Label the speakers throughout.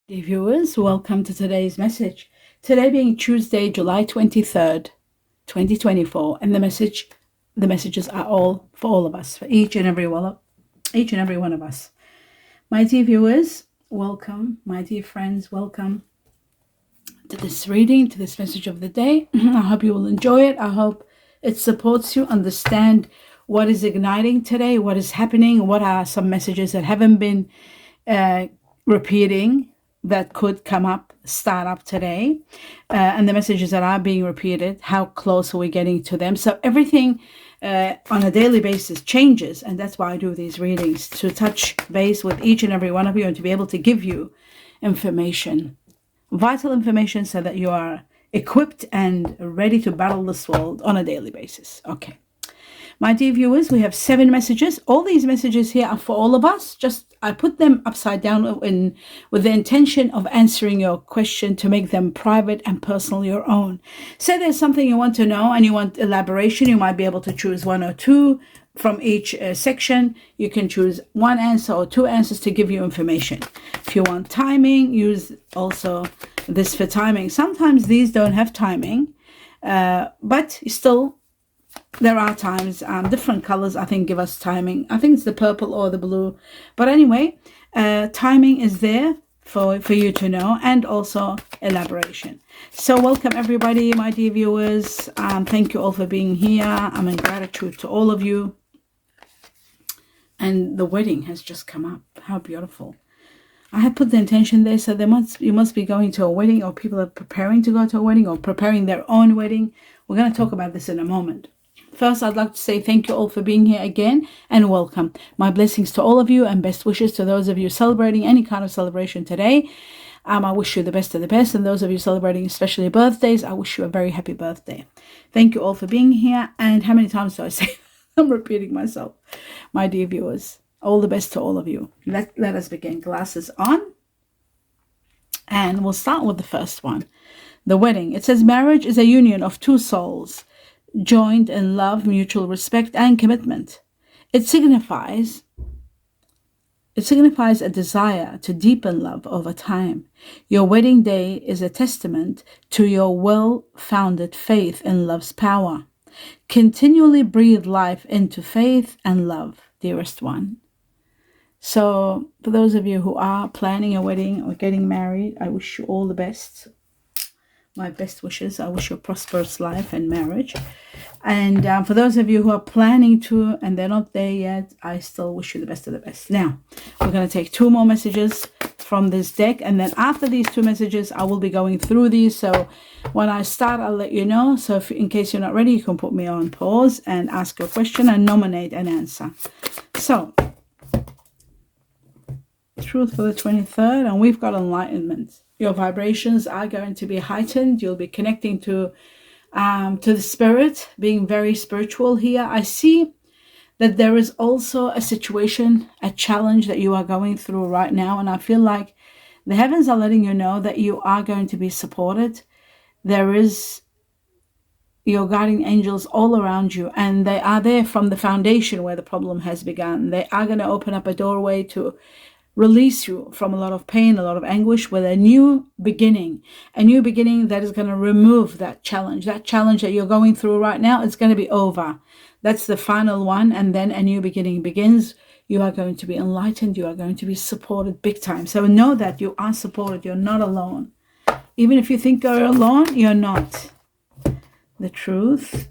Speaker 1: Dear viewers, welcome to today's message. Today being Tuesday, July 23rd, 2024, and the messages are all for all of us, for each and every one of us. My dear viewers, welcome. My dear friends, welcome to this reading, to this message of the day. I hope you will enjoy it. I hope it supports you understand what is igniting today, what is happening, what are some messages that haven't been repeating that could start up today, and the messages that are being repeated, how close are we getting to them? So everything on a daily basis changes, and that's why I do these readings, to touch base with each and every one of you and to be able to give you information, vital information, so that you are equipped and ready to battle this world on a daily basis. Okay. My dear viewers, we have 7 messages. All these messages here are for all of us. I put them upside down with the intention of answering your question, to make them private and personal, your own. Say there's something you want to know and you want elaboration, you might be able to choose 1 or 2 from each section. You can choose 1 answer or 2 answers to give you information. If you want timing, use also this for timing. Sometimes these don't have timing, but still, there are times different colors I think give us timing. I think it's the purple or the blue, but anyway, timing is there for you to know, and also elaboration. So welcome everybody, my dear viewers. Thank you all for being here. I'm in gratitude to all of you. And the wedding has just come up. How beautiful. I had put the intention there, so you must be going to a wedding, or people are preparing to go to a wedding, or preparing their own wedding. We're going to talk about this in a moment. First, I'd like to say thank you all for being here again, and welcome. My blessings to all of you, and best wishes to those of you celebrating any kind of celebration today. I wish you the best of the best, and those of you celebrating especially birthdays, I wish you a very happy birthday. Thank you all for being here. And how many times do I say I'm repeating myself? My dear viewers, all the best to all of you. Let us begin. Glasses on. And we'll start with the first one. The wedding. It says marriage is a union of 2 souls, joined in love, mutual respect, and commitment. It signifies a desire to deepen love over time. Your wedding day is a testament to your well-founded faith in love's power. Continually breathe life into faith and love, dearest one. So for those of you who are planning a wedding or getting married, I wish you all the best. My best wishes. I wish you a prosperous life and marriage. And for those of you who are planning to and they're not there yet, I still wish you the best of the best. Now, we're going to take 2 more messages from this deck. And then after these 2 messages, I will be going through these. So when I start, I'll let you know. So in case you're not ready, you can put me on pause and ask your question and nominate an answer. So, truth for the 23rd, and we've got enlightenment. Your vibrations are going to be heightened. You'll be connecting to the spirit, being very spiritual here. I see that there is also a situation, a challenge that you are going through right now, and I feel like the heavens are letting you know that you are going to be supported. There is your guardian angels all around you, and they are there from the foundation where the problem has begun. They are going to open up a doorway to release you from a lot of pain, a lot of anguish, with a new beginning that is going to remove that challenge that you're going through right now. It's going to be over. That's the final one, and then a new beginning begins. You are going to be enlightened. You are going to be supported big time. So know that you are supported. You're not alone. Even if you think you're alone, you're not. The truth.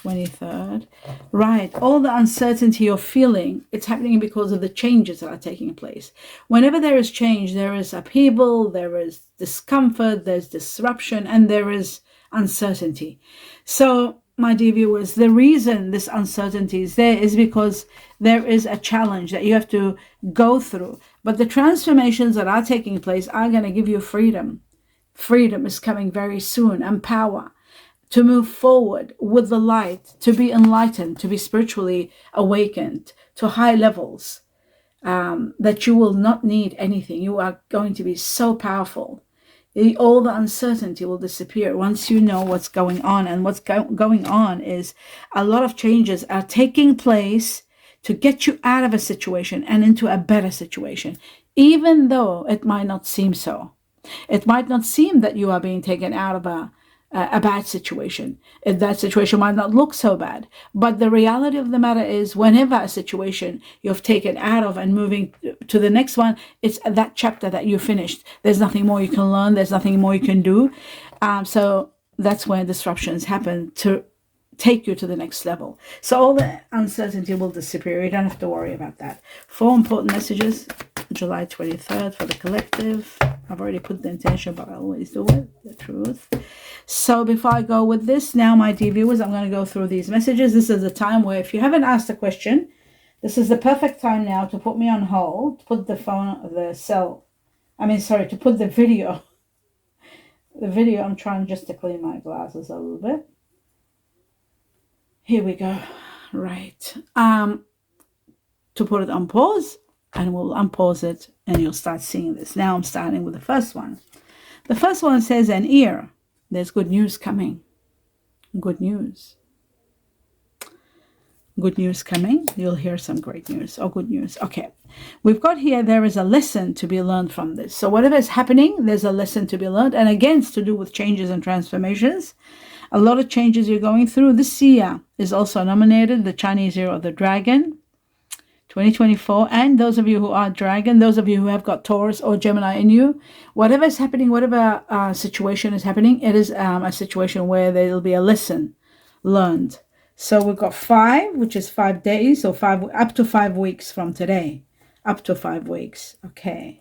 Speaker 1: 23rd. Right. All the uncertainty you're feeling, it's happening because of the changes that are taking place. Whenever there is change, there is upheaval, there is discomfort, there's disruption, and there is uncertainty. So, my dear viewers, the reason this uncertainty is there is because there is a challenge that you have to go through. But the transformations that are taking place are going to give you freedom. Freedom is coming very soon, and power to move forward with the light, to be enlightened, to be spiritually awakened to high levels, that you will not need anything. You are going to be so powerful. All the uncertainty will disappear once you know what's going on. And what's going on is a lot of changes are taking place to get you out of a situation and into a better situation. even though it might not seem so. It might not seem that you are being taken out of a bad situation. That situation might not look so bad. But the reality of the matter is, whenever a situation you've taken out of and moving to the next one, it's that chapter that you finished. There's nothing more you can learn. There's nothing more you can do. So that's where disruptions happen to take you to the next level. So all the uncertainty will disappear. You don't have to worry about that. 4 important messages, July 23rd for the collective. I've already put the intention, but I always do it, the truth. So before I go with this, now my dear viewers, I'm going to go through these messages. This is a time where if you haven't asked a question, this is the perfect time now to put me on hold, to put the phone, to put the video. The video, I'm trying just to clean my glasses a little bit. Here we go. Right. To put it on pause, and we'll unpause it and you'll start seeing this. Now I'm starting with the first one. The first one says an ear. There's good news coming. Good news. Good news coming. You'll hear some great news or good news. Okay. We've got here, there is a lesson to be learned from this. So whatever is happening, there's a lesson to be learned. And again, it's to do with changes and transformations. A lot of changes you're going through. This year is also nominated the Chinese Year of the Dragon, 2024. And those of you who are Dragon, those of you who have got Taurus or Gemini in you, whatever is happening, whatever situation is happening, it is a situation where there will be a lesson learned. So we've got 5, which is 5 days, so up to 5 weeks from today. Up to 5 weeks. Okay.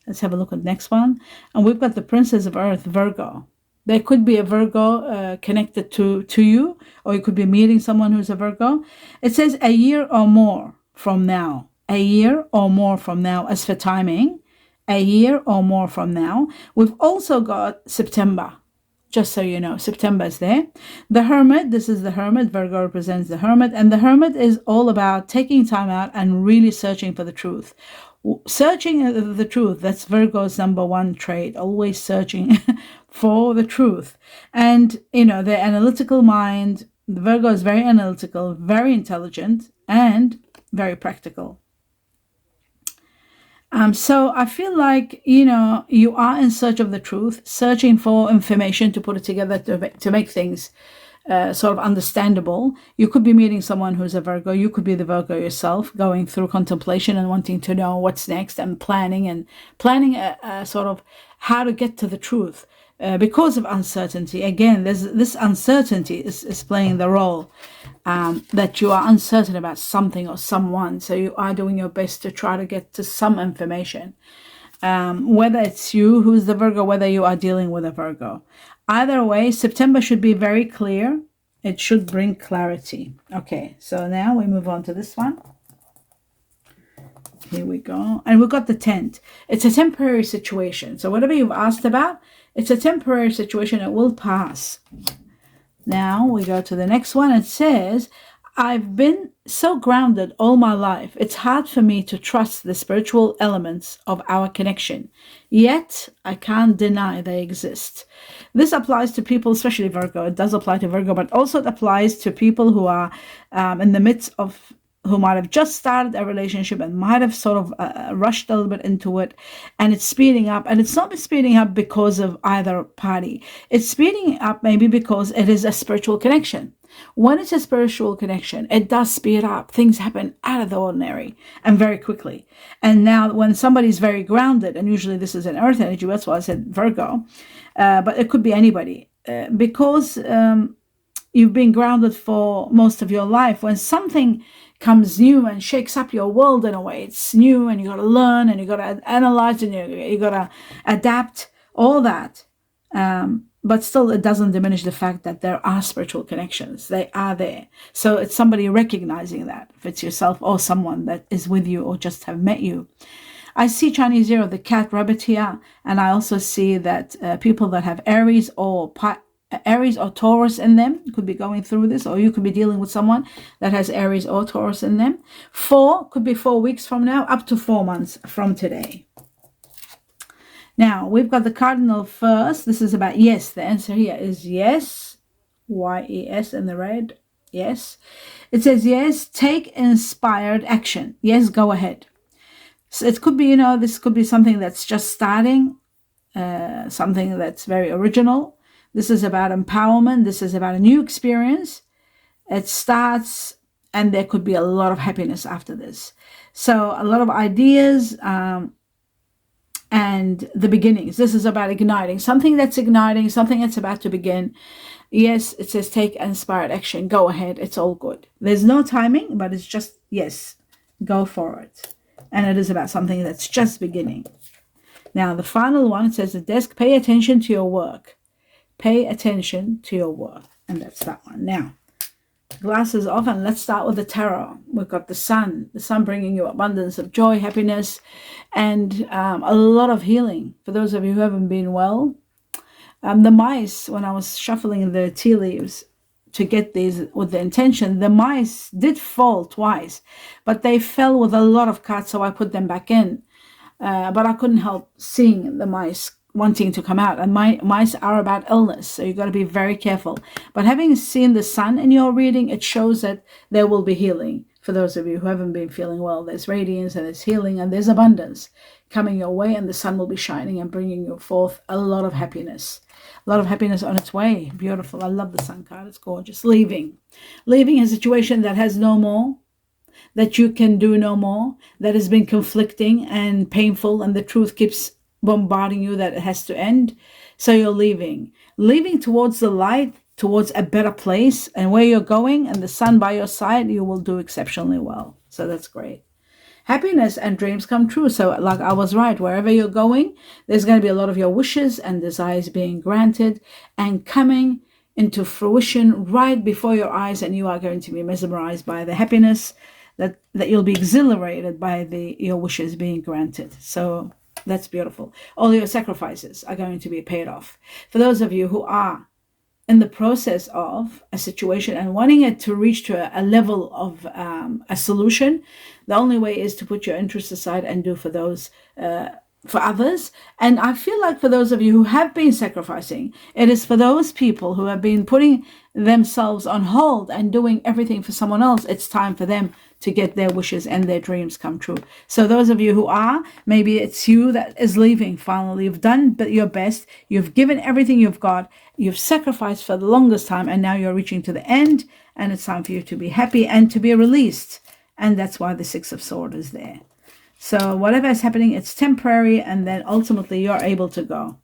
Speaker 1: Let's have a look at the next one. And we've got the Princess of Earth, Virgo. There could be a Virgo connected to you, or you could be meeting someone who's a Virgo. It says a year or more from now. A year or more from now. As for timing, a year or more from now. We've also got September. Just so you know, September is there. The Hermit, this is the Hermit. Virgo represents the Hermit. And the Hermit is all about taking time out and really searching for the truth. Searching the truth, that's Virgo's number 1 trait, always searching for the truth. And, the analytical mind, the Virgo is very analytical, very intelligent, and very practical. So I feel like, you are in search of the truth, searching for information to put it together to make things sort of understandable. You could be meeting someone who's a Virgo. You could be the Virgo yourself, going through contemplation and wanting to know what's next and planning a sort of how to get to the truth because of uncertainty. Again, this uncertainty is playing the role that you are uncertain about something or someone. So you are doing your best to try to get to some information. Whether it's you who's the Virgo, whether you are dealing with a Virgo. Either way, September should be very clear. It should bring clarity. Okay, so now we move on to this one. Here we go. And we've got the tent. It's a temporary situation. So whatever you've asked about, it's a temporary situation. It will pass. Now we go to the next one. It says, I've been so grounded all my life. It's hard for me to trust the spiritual elements of our connection. Yet, I can't deny they exist. This applies to people, especially Virgo. It does apply to Virgo, but also it applies to people who are in the midst of, who might have just started a relationship and might have sort of rushed a little bit into it, and it's speeding up. And it's not speeding up because of either party. It's speeding up maybe because it is a spiritual connection. When it's a spiritual connection, it does speed up. Things happen out of the ordinary and very quickly. And now when somebody's very grounded, and usually this is an earth energy, that's why I said Virgo, but it could be anybody, because you've been grounded for most of your life. When something comes new and shakes up your world in a way, it's new and you got to learn and you got to analyze and you got to adapt, all that. But still, it doesn't diminish the fact that there are spiritual connections. They are there. So it's somebody recognizing that, if it's yourself or someone that is with you or just have met you. I see Chinese Year of the cat rabbit here. And I also see that people that have Aries or Taurus in them could be going through this, or you could be dealing with someone that has Aries or Taurus in them. 4 could be 4 weeks from now, up to 4 months from today. Now, we've got the cardinal first. This is about yes. The answer here is yes. Y-E-S in the red. Yes. It says yes, take inspired action. Yes, go ahead. So it could be, you know, this could be something that's just starting, something that's very original. This is about empowerment. This is about a new experience. It starts, and there could be a lot of happiness after this. So a lot of ideas, and the beginnings. This is about igniting, something that's igniting, something that's about to begin. Yes, it says take inspired action. Go ahead. It's all good. There's no timing, but it's just, yes, go for it. And it is about something that's just beginning. Now, the final one, it says the desk, pay attention to your work. Pay attention to your work. And that's that one. Now, glasses off, and let's start with the tarot. We've got the sun bringing you abundance of joy, happiness, and a lot of healing. For those of you who haven't been well, the mice, when I was shuffling the tea leaves to get these with the intention, the mice did fall twice, but they fell with a lot of cuts, so I put them back in. But I couldn't help seeing the mice wanting to come out, and mice are about illness, so you've got to be very careful. But having seen the sun in your reading, it shows that there will be healing. For those of you who haven't been feeling well, there's radiance and there's healing and there's abundance coming your way, and the sun will be shining and bringing you forth a lot of happiness. A lot of happiness on its way. Beautiful. I love the sun card. It's gorgeous. Leaving a situation that has no more, that you can do no more, that has been conflicting and painful, and the truth keeps bombarding you that it has to end. So you're leaving towards the light, towards a better place, and where you're going and the sun by your side, you will do exceptionally well. So that's great. Happiness and dreams come true. So like I was right, wherever you're going, there's going to be a lot of your wishes and desires being granted and coming into fruition right before your eyes, and you are going to be mesmerized by the happiness that you'll be exhilarated by your wishes being granted. So that's beautiful. All your sacrifices are going to be paid off. For those of you who are in the process of a situation and wanting it to reach to a level of a solution, the only way is to put your interests aside and do for those for others. And I feel like for those of you who have been sacrificing, it is for those people who have been putting themselves on hold and doing everything for someone else. It's time for them to get their wishes and their dreams come true. So those of you who are, maybe it's you that is leaving finally. You've done your best. You've given everything you've got. You've sacrificed for the longest time, and now you're reaching to the end, and it's time for you to be happy and to be released. And that's why the Six of Swords is there. So whatever is happening, it's temporary, and then ultimately you're able to go.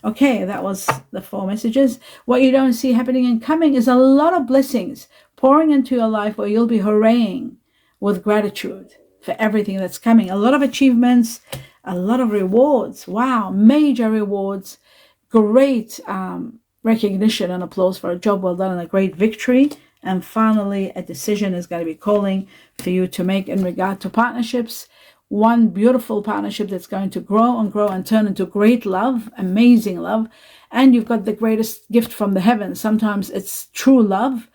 Speaker 1: Okay, that was the 4 messages. What you don't see happening and coming is a lot of blessings pouring into your life, where you'll be hooraying with gratitude for everything that's coming. A lot of achievements, a lot of rewards. Wow, major rewards, great recognition and applause for a job well done and a great victory. And finally, a decision is going to be calling for you to make in regard to partnerships. One beautiful partnership that's going to grow and turn into great love, amazing love. And you've got the greatest gift from the heavens. Sometimes it's true love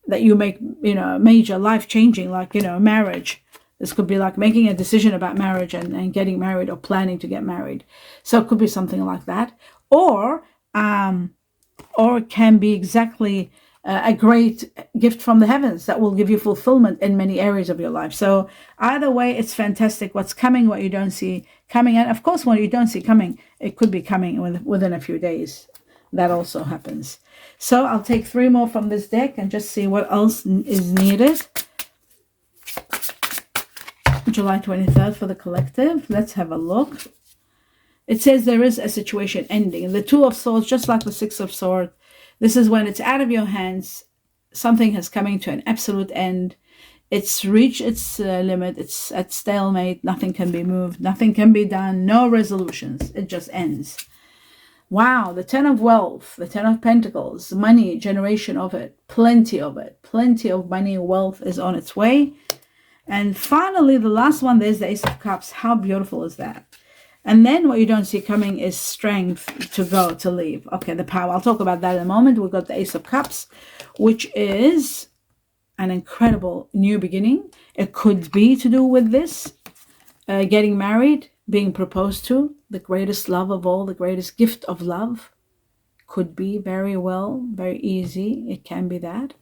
Speaker 1: that you make, major life-changing, like, marriage. This could be like making a decision about marriage and getting married, or planning to get married. So it could be something like that. Or it can be exactly a great gift from the heavens that will give you fulfillment in many areas of your life. So either way, it's fantastic. What's coming, what you don't see coming. And of course, what you don't see coming, it could be coming within a few days. That also happens. So I'll take 3 more from this deck and just see what else is needed. July 23rd for the collective. Let's have a look. It says there is a situation ending. The 2 of Swords, just like the 6 of Swords, this is when it's out of your hands. Something has coming to an absolute end. It's reached its limit. It's at stalemate. Nothing can be moved. Nothing can be done. No resolutions. It just ends. Wow, the 10 of Wealth, the 10 of Pentacles, money, generation of it, plenty of it. Plenty of money, wealth is on its way. And finally, the last one, there's the Ace of Cups. How beautiful is that? And then what you don't see coming is strength to go, to leave. Okay, the power. I'll talk about that in a moment. We've got the Ace of Cups, which is an incredible new beginning. It could be to do with this, getting married, being proposed to, the greatest love of all, the greatest gift of love. Could be very well, very easy. It can be that.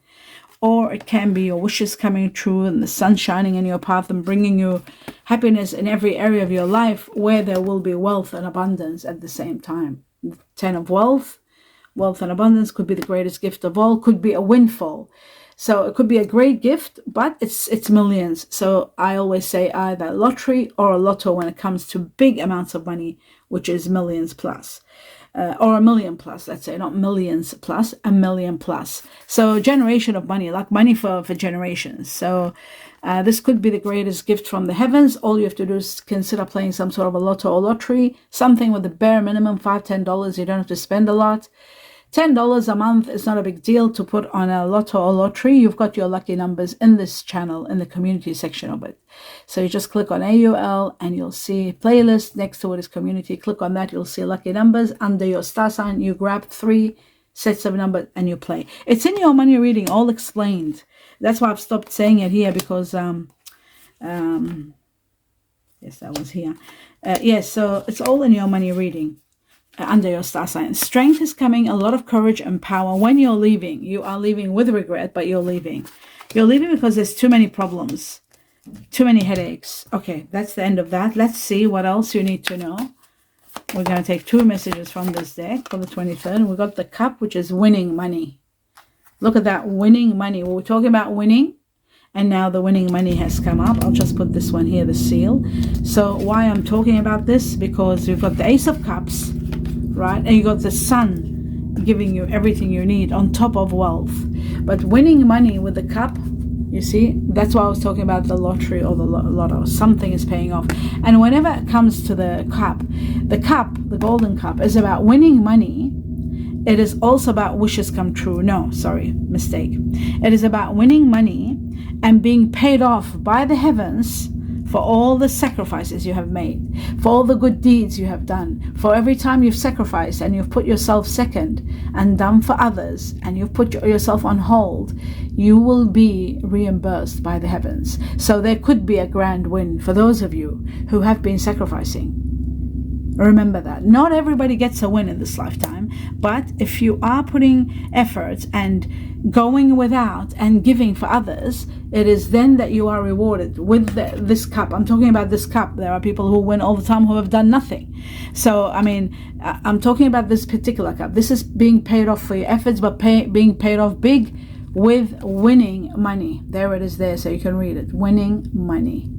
Speaker 1: or it can be your wishes coming true and the sun shining in your path and bringing you happiness in every area of your life, where there will be wealth and abundance at the same time. The 10 of wealth and abundance could be the greatest gift of all, could be a windfall. So it could be a great gift, but it's millions. So I always say either lottery or a lotto when it comes to big amounts of money, which is millions plus. Or a million plus, let's say, not millions plus, a million plus. So generation of money, like money for generations. So this could be the greatest gift from the heavens. All you have to do is consider playing some sort of a lotto or lottery, something with the bare minimum, $5, $10. You don't have to spend a lot. $10 a month is not a big deal to put on a lotto or lottery. You've got your lucky numbers in this channel, in the community section of it. So you just click on AUL and you'll see playlist. Next to it is community. Click on that. You'll see lucky numbers. Under your star sign, you grab 3 sets of numbers and you play. It's in your money reading, all explained. That's why I've stopped saying it here, because yes, that was here. Yes, so it's all in your money reading. Under your star sign. Strength is coming, a lot of courage and power. When you're leaving, you are leaving with regret, but you're leaving. You're leaving because there's too many problems, too many headaches. Okay, that's the end of that. Let's see what else you need to know. We're going to take 2 messages from this deck for the 23rd. We got the cup, which is winning money. Look at that, winning money. We were talking about winning, and now the winning money has come up. I'll just put this one here, the seal. So why I'm talking about this, because you've got the Ace of Cups, right? And you got the sun giving you everything you need on top of wealth. But winning money with the cup, you see, that's why I was talking about the lottery or the lotto. Something is paying off. And whenever it comes to the cup, the golden cup, is about winning money. It is also about wishes come true. No, sorry, mistake. It is about winning money and being paid off by the heavens for all the sacrifices you have made, for all the good deeds you have done, for every time you've sacrificed and you've put yourself second and done for others, and you've put yourself on hold, you will be reimbursed by the heavens. So there could be a grand win for those of you who have been sacrificing. Remember that. Not everybody gets a win in this lifetime, but if you are putting effort and going without and giving for others, it is then that you are rewarded with this cup. I'm talking about this cup. There are people who win all the time who have done nothing. So, I mean, I'm talking about this particular cup. This is being paid off for your efforts, but being paid off big with winning money. There it is there, so you can read it. Winning money.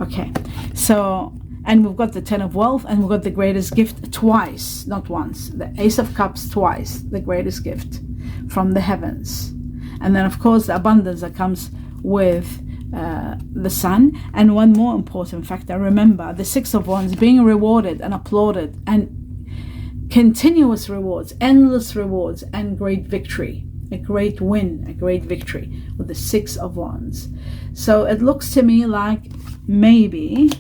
Speaker 1: Okay, so... and we've got the 10 of wealth, and we've got the greatest gift twice, not once. The Ace of Cups twice, the greatest gift from the heavens. And then, of course, the abundance that comes with the sun. And one more important factor, remember, the 6 of Wands, being rewarded and applauded, and continuous rewards, endless rewards, and great victory. A great win, a great victory with the 6 of Wands. So it looks to me like maybe...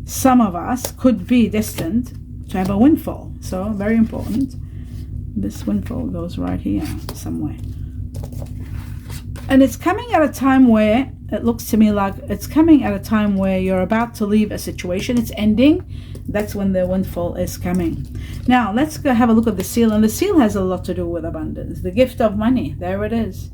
Speaker 1: some of us could be destined to have a windfall. So very important. This windfall goes right here somewhere. And it's coming at a time where it looks to me like it's coming at a time where you're about to leave a situation. It's ending. That's when the windfall is coming. Now let's go have a look at the seal. And the seal has a lot to do with abundance. The gift of money. There it is.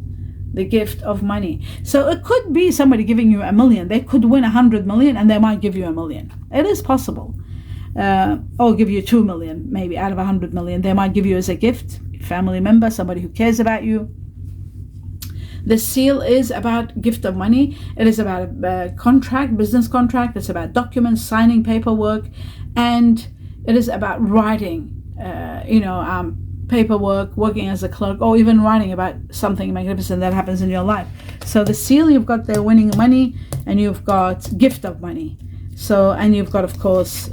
Speaker 1: The gift of money. So it could be somebody giving you $1 million. They could win 100 million and they might give you $1 million. It is possible. Or give you 2 million, maybe out of 100 million. They might give you as a gift, family member, somebody who cares about you. The seal is about gift of money. It is about a contract, business contract. It's about documents, signing paperwork, and it is about writing, paperwork, working as a clerk, or even writing about something magnificent that happens in your life. So the seal, you've got the winning money, and you've got gift of money. So, and you've got, of course,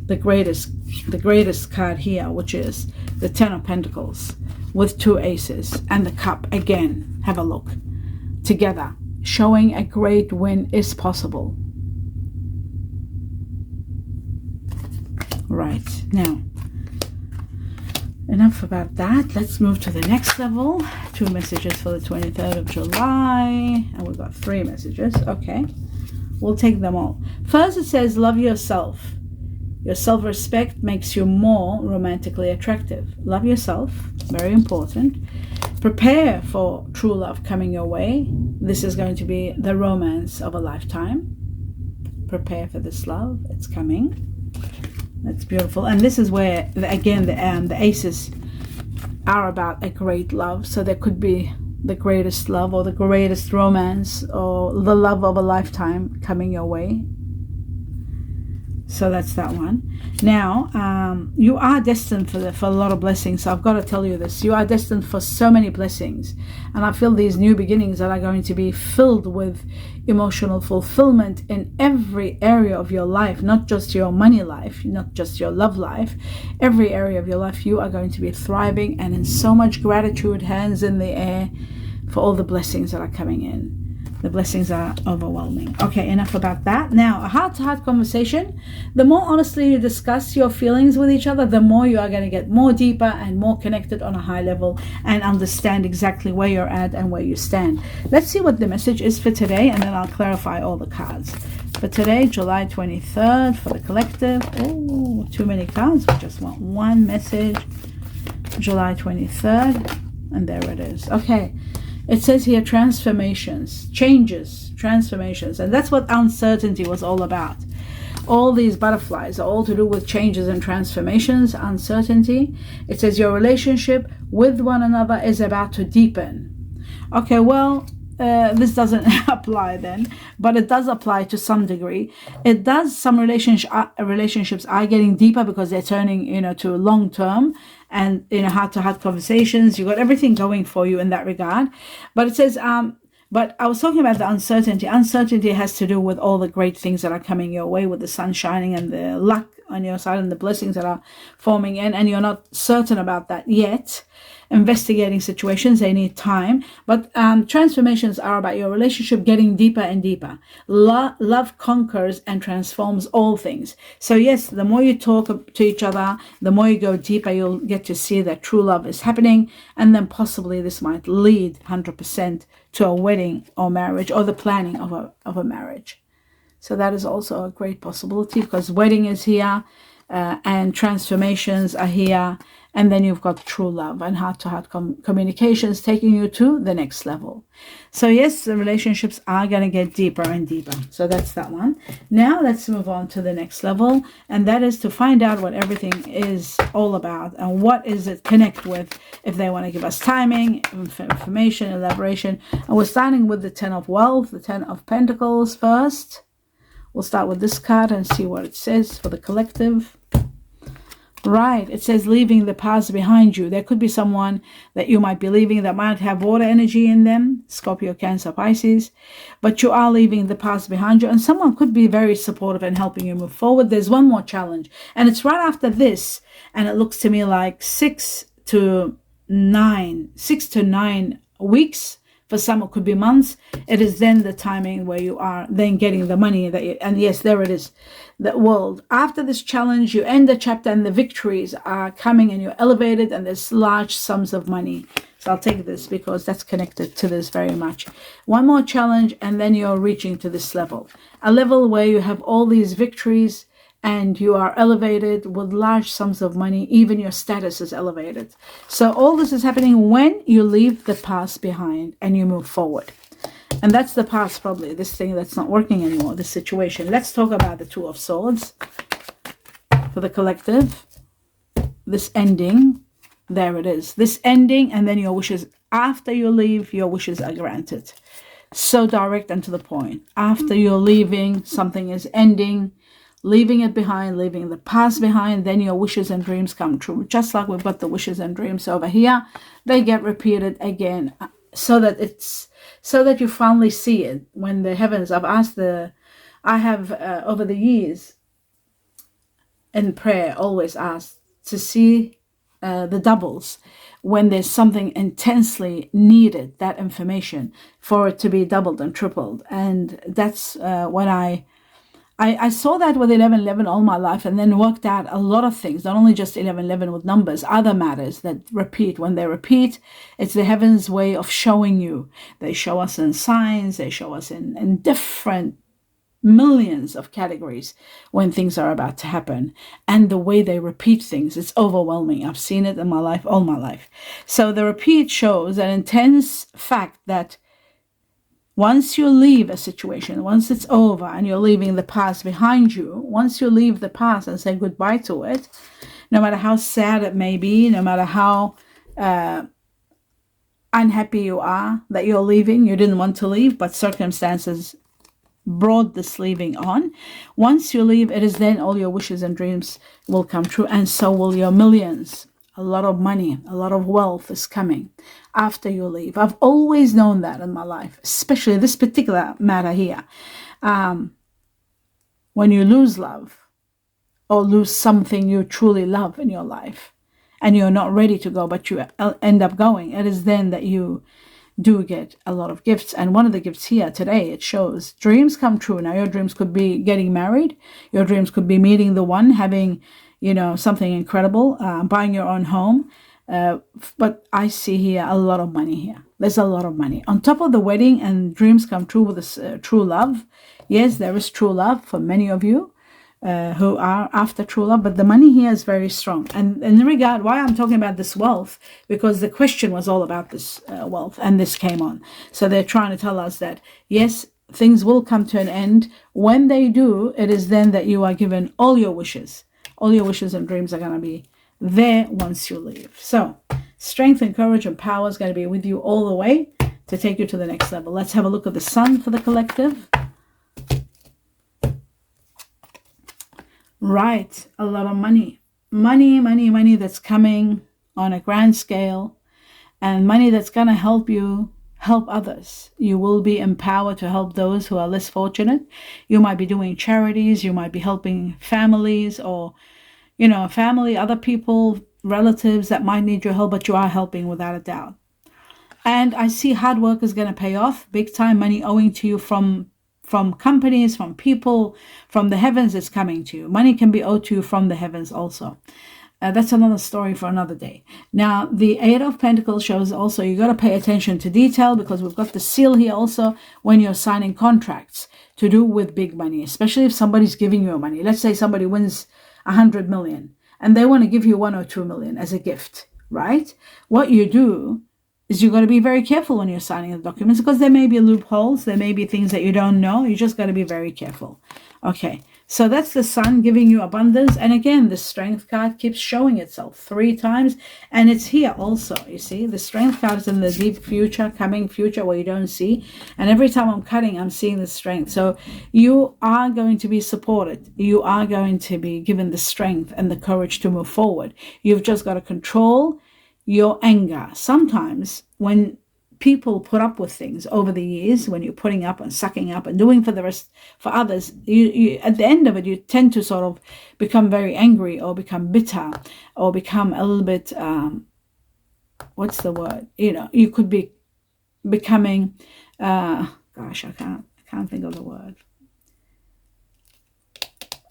Speaker 1: the greatest card here, which is the 10 of Pentacles with 2 aces and the cup again. Have a look together, showing a great win is possible. Right, now enough about that. Let's move to the next level. 2 messages for the 23rd of July. And we've got 3 messages. Okay. We'll take them all. First, it says, love yourself. Your self-respect makes you more romantically attractive. Love yourself. Very important. Prepare for true love coming your way. This is going to be the romance of a lifetime. Prepare for this love. It's coming. That's beautiful. And this is where, again, the aces are about a great love. So there could be the greatest love or the greatest romance or the love of a lifetime coming your way. So that's that one. Now, you are destined for a lot of blessings. So I've got to tell you this. You are destined for so many blessings. And I feel these new beginnings that are going to be filled with emotional fulfillment in every area of your life, not just your money life, not just your love life. Every area of your life, you are going to be thriving and in so much gratitude, hands in the air, for all the blessings that are coming in. The blessings are overwhelming. Okay, enough about that. Now, a heart-to-heart conversation. The more honestly you discuss your feelings with each other, the more you are going to get more deeper and more connected on a high level and understand exactly where you're at and where you stand. Let's see what the message is for today, and then I'll clarify all the cards. For today, July 23rd, for the collective. Oh, too many cards. We just want one message. July 23rd, and there it is. Okay. It says here transformations, changes, transformations. And that's what uncertainty was all about. All these butterflies are all to do with changes and transformations, uncertainty. It says your relationship with one another is about to deepen. Okay, well, this doesn't apply then, but it does apply to some degree. It does. Some relationships are getting deeper because they're turning, to long term and heart-to-heart conversations. You got everything going for you in that regard. But it says, but I was talking about the uncertainty. Uncertainty has to do with all the great things that are coming your way, with the sun shining and the luck on your side and the blessings that are forming in, and you're not certain about that yet. Investigating situations, they need time, but transformations are about your relationship getting deeper and deeper. Love conquers and transforms all things. So yes, the more you talk to each other, the more you go deeper, you'll get to see that true love is happening, and then possibly this might lead 100% to a wedding or marriage, or the planning of a marriage. So that is also a great possibility, because wedding is here, and transformations are here, and then you've got true love and heart-to-heart communications taking you to the next level. So yes, the relationships are going to get deeper and deeper. So that's that one. Now let's move on to the next level, and that is to find out what everything is all about and what is it connect with, if they want to give us timing, information, elaboration. And we're starting with the 10 of wealth, the 10 of pentacles first. We'll start with this card and see what it says for the collective. Right, it says leaving the past behind you. There could be someone that you might be leaving that might have water energy in them, Scorpio, Cancer, Pisces, but you are leaving the past behind you, and someone could be very supportive and helping you move forward. There's one more challenge, and it's right after this, and it looks to me like 6 to 9 weeks. For some, it could be months. It is then the timing where you are then getting the money that you, and yes, there it is. The world. After this challenge, you end the chapter and the victories are coming and you're elevated and there's large sums of money. So I'll take this because that's connected to this very much. One more challenge and then you're reaching to this level. A level where you have all these victories and you are elevated with large sums of money. Even your status is elevated. So all this is happening when you leave the past behind and you move forward. And that's the past, probably, this thing that's not working anymore, this situation. Let's talk about the Two of Swords for the collective. This ending, there it is. This ending, and then your wishes. After you leave, your wishes are granted. So direct and to the point. After you're leaving, something is ending. Leaving it behind, leaving the past behind, then your wishes and dreams come true. Just like we've got the wishes and dreams over here, they get repeated again, so that you finally see it. When the heavens, I have over the years in prayer always asked to see the doubles when there's something intensely needed, that information, for it to be doubled and tripled. And that's when I saw that with 1111 all my life, and then worked out a lot of things, not only just 1111 with numbers, other matters that repeat. When they repeat, it's the heavens' way of showing you. They show us in signs, they show us in different millions of categories when things are about to happen, and the way they repeat things, it's overwhelming. I've seen it in my life, all my life. So the repeat shows an intense fact that once you leave a situation, once it's over and you're leaving the past behind you, once you leave the past and say goodbye to it, no matter how sad it may be, no matter how unhappy you are that you're leaving, you didn't want to leave, but circumstances brought this leaving on. Once you leave, it is then all your wishes and dreams will come true, and so will your millions. A lot of money, a lot of wealth is coming after you leave. I've always known that in my life, especially this particular matter here. When you lose love or lose something you truly love in your life and you're not ready to go, but you end up going, it is then that you do get a lot of gifts. And one of the gifts here today, it shows dreams come true. Now your dreams could be getting married, your dreams could be meeting the one, having, you know, something incredible, buying your own home. But I see here a lot of money here. There's a lot of money on top of the wedding and dreams come true with this true love. Yes, there is true love for many of you who are after true love, but the money here is very strong. And in regard why I'm talking about this wealth, because the question was all about this wealth, and this came on. So they're trying to tell us that yes, things will come to an end. When they do, it is then that you are given all your wishes. All your wishes and dreams are going to be there once you leave. So strength and courage and power is going to be with you all the way to take you to the next level. Let's have a look at the sun for the collective. Right, a lot of money. Money that's coming on a grand scale, and money that's going to help you help others. You will be empowered to help those who are less fortunate. You might be doing charities, you might be helping families, or, you know, family, other people, relatives that might need your help, but you are helping without a doubt. And I see hard work is going to pay off, big time money owing to you from companies, from people, from the heavens is coming to you. Money can be owed to you from the heavens also. That's another story for another day. Now, the Eight of Pentacles shows also you got to pay attention to detail, because we've got the seal here also when you're signing contracts to do with big money, especially if somebody's giving you money. Let's say somebody wins 100 million and they want to give you 1 or 2 million as a gift, right? What you do is you got to be very careful when you're signing the documents, because there may be loopholes, there may be things that you don't know. You just got to be very careful. Okay, so that's the sun giving you abundance. And again, the strength card keeps showing itself 3 times, and it's here also. You see, the strength card is in the deep future, coming future, where you don't see. And every time I'm cutting, I'm seeing the strength. So you are going to be supported. You are going to be given the strength and the courage to move forward. You've just got to control your anger. Sometimes when people put up with things over the years, when you're putting up and sucking up and doing for the rest for others, you at the end of it, you tend to sort of become very angry, or become bitter, or become a little bit what's the word, you know, you could be becoming gosh, I can't think of the word.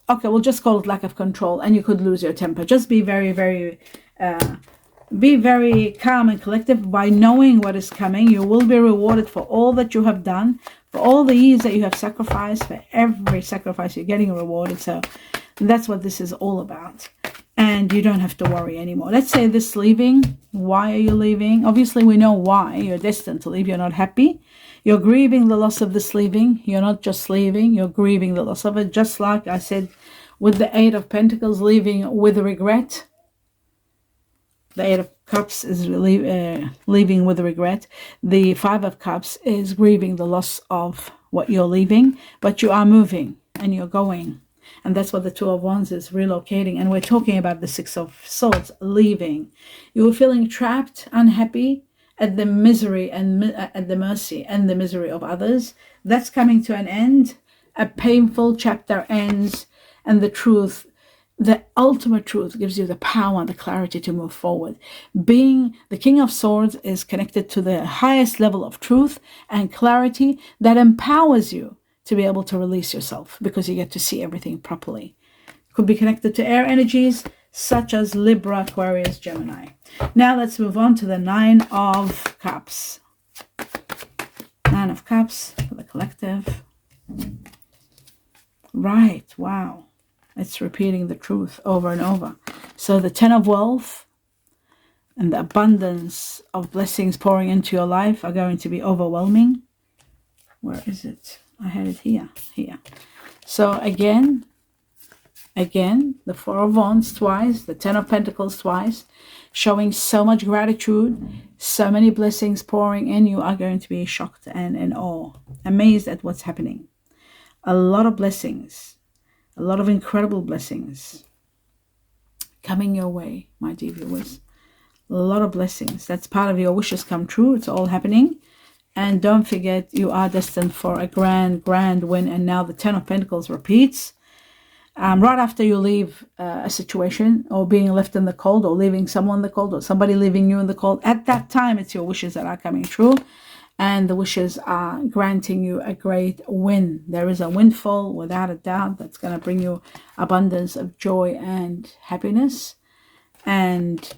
Speaker 1: Okay, we'll just call it lack of control, and you could lose your temper. Just be very, very be very calm and collective. By knowing what is coming, you will be rewarded for all that you have done, for all the years that you have sacrificed. For every sacrifice, you're getting rewarded. So that's what this is all about. And you don't have to worry anymore. Let's say this leaving. Why are you leaving? Obviously, we know why. You're destined to leave. You're not happy. You're grieving the loss of this leaving. You're not just leaving. You're grieving the loss of it. Just like I said with the Eight of Pentacles, leaving with regret. The Eight of Cups is leaving with regret. The Five of Cups is grieving the loss of what you're leaving, but you are moving and you're going. And that's what the Two of Wands is, relocating. And we're talking about the Six of Swords, leaving. You were feeling trapped, unhappy at the misery and at the mercy and the misery of others. That's coming to an end. A painful chapter ends, and the truth, the ultimate truth, gives you the power and the clarity to move forward. Being the King of Swords is connected to the highest level of truth and clarity that empowers you to be able to release yourself, because you get to see everything properly. Could be connected to air energies such as Libra, Aquarius, Gemini. Now let's move on to the Nine of Cups. Nine of Cups for the collective. Right. Wow. It's repeating the truth over and over. So the Ten of Wealth and the abundance of blessings pouring into your life are going to be overwhelming. Where is it? I had it here. Here. So again, the Four of Wands twice, the Ten of Pentacles twice, showing so much gratitude, so many blessings pouring in. You are going to be shocked and in awe, amazed at what's happening. A lot of blessings, a lot of incredible blessings coming your way, my dear viewers. A lot of blessings. That's part of your wishes come true. It's all happening. And don't forget, you are destined for a grand win. And now the Ten of Pentacles repeats. Right after you leave a situation, or being left in the cold, or leaving someone in the cold, or somebody leaving you in the cold, at that time, it's your wishes that are coming true. And the wishes are granting you a great win. There is a windfall, without a doubt, that's going to bring you abundance of joy and happiness. And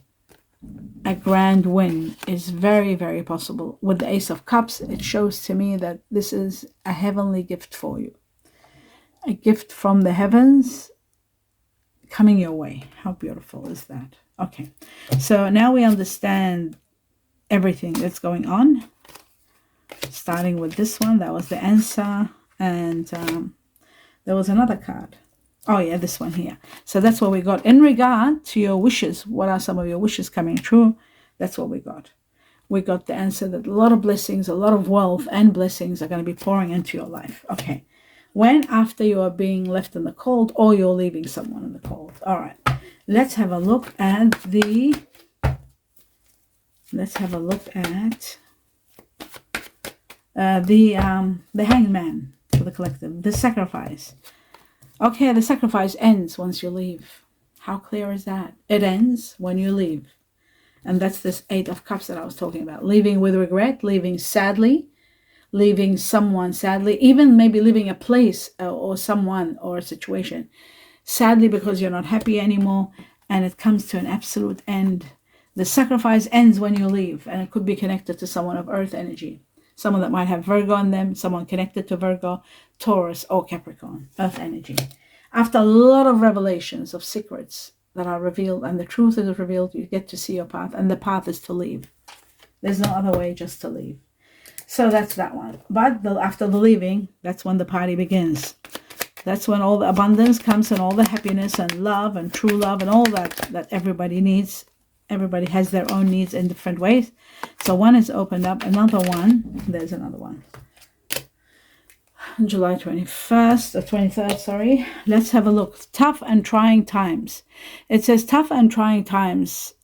Speaker 1: a grand win is very, very possible. With the Ace of Cups, it shows to me that this is a heavenly gift for you. A gift from the heavens coming your way. How beautiful is that? Okay, so now we understand everything that's going on. Starting with this one, that was the answer. And there was another card. Oh yeah, this one here. So that's what we got. In regard to your wishes, what are some of your wishes coming true? That's what we got. We got the answer that a lot of blessings, a lot of wealth and blessings are going to be pouring into your life. Okay. When? After you are being left in the cold, or you're leaving someone in the cold. All right. Let's have a look at the Hanged Man for the collective. The Sacrifice. Okay, the sacrifice ends once you leave. How clear is that? It ends when you leave. And that's this Eight of Cups that I was talking about. Leaving with regret, leaving sadly, leaving someone sadly, even maybe leaving a place or someone or a situation sadly because you're not happy anymore, and it comes to an absolute end. The sacrifice ends when you leave, and it could be connected to someone of earth energy, someone that might have Virgo in them, someone connected to Virgo, Taurus, or Capricorn, earth energy. After a lot of revelations of secrets that are revealed, and the truth is revealed, you get to see your path, and the path is to leave. There's no other way, just to leave. So that's that one. But after the leaving, that's when the party begins. That's when all the abundance comes, and all the happiness and love and true love and all that everybody needs. Everybody has their own needs in different ways. So one is opened up. Another one. There's another one. July 21st, or 23rd, sorry. Let's have a look. Tough and trying times. It says tough and trying times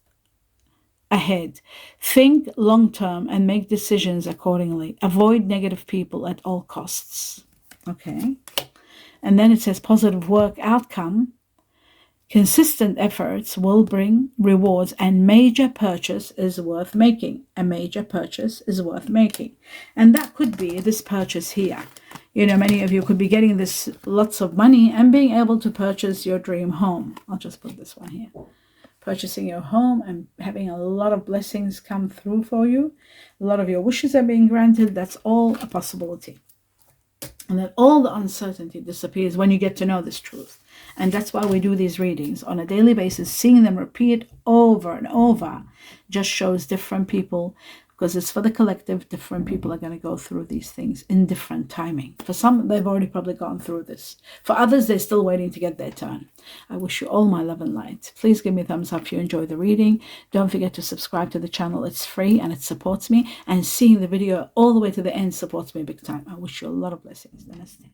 Speaker 1: ahead. Think long term and make decisions accordingly. Avoid negative people at all costs. Okay. And then it says positive work outcome. Consistent efforts will bring rewards, and major purchase is worth making. A major purchase is worth making. And that could be this purchase here. You know, many of you could be getting this lots of money and being able to purchase your dream home. I'll just put this one here. Purchasing your home and having a lot of blessings come through for you. A lot of your wishes are being granted. That's all a possibility. And then all the uncertainty disappears when you get to know this truth. And that's why we do these readings on a daily basis. Seeing them repeat over and over just shows different people, because it's for the collective. Different people are going to go through these things in different timing. For some, they've already probably gone through this. For others, they're still waiting to get their turn. I wish you all my love and light. Please give me a thumbs up if you enjoy the reading. Don't forget to subscribe to the channel. It's free and it supports me. And seeing the video all the way to the end supports me big time. I wish you a lot of blessings. Namaste.